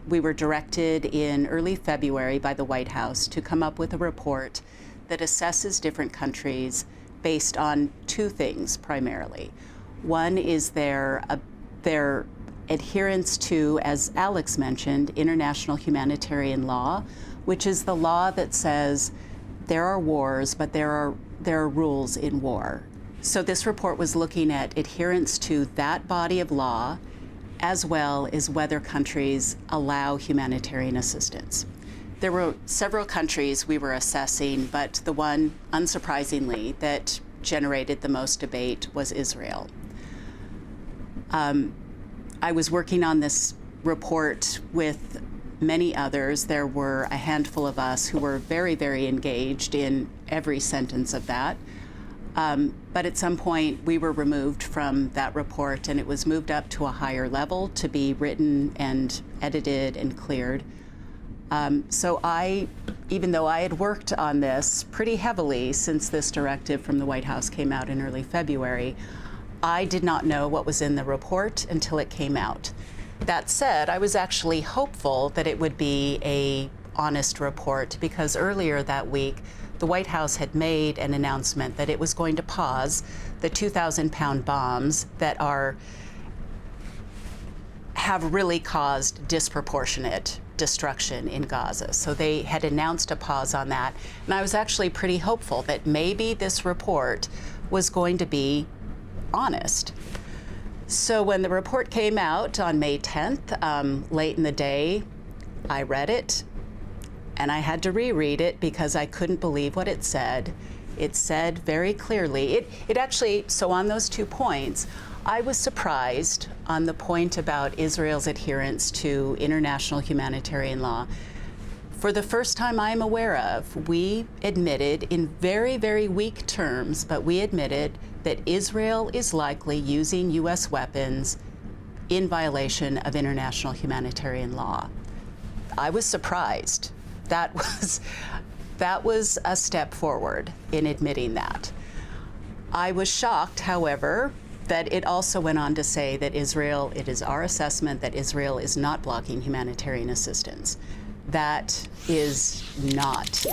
we were directed in early February by the White House to come up with a report that assesses different countries based on two things primarily. One is their adherence to, as Alex mentioned, international humanitarian law, which is the law that says there are wars, but there are rules in war. So this report was looking at adherence to that body of law, as well as whether countries allow humanitarian assistance. There were several countries we were assessing, but the one, unsurprisingly, that generated the most debate was Israel. I was working on this report with many others. There were a handful of us who were very, very engaged in every sentence of that. But at some point, we were removed from that report, and it was moved up to a higher level to be written and edited and cleared. So even though I had worked on this pretty heavily since this directive from the White House came out in early February, I did not know what was in the report until it came out. That said, I was actually hopeful that it would be an honest report, because earlier that week, the White House had made an announcement that it was going to pause the 2,000-pound bombs that have really caused disproportionate destruction in Gaza. So they had announced a pause on that. And I was actually pretty hopeful that maybe this report was going to be honest. So when the report came out on May 10th, late in the day, I read it, and I had to reread it because I couldn't believe what it said. It said very clearly, it actually, so on those 2 points, I was surprised on the point about Israel's adherence to international humanitarian law. For the first time I'm aware of, we admitted in very, very weak terms, but we admitted that Israel is likely using U.S. weapons in violation of international humanitarian law. I was surprised. That was a step forward in admitting that. I was shocked, however, that it also went on to say that Israel, it is our assessment that Israel is not blocking humanitarian assistance. That is not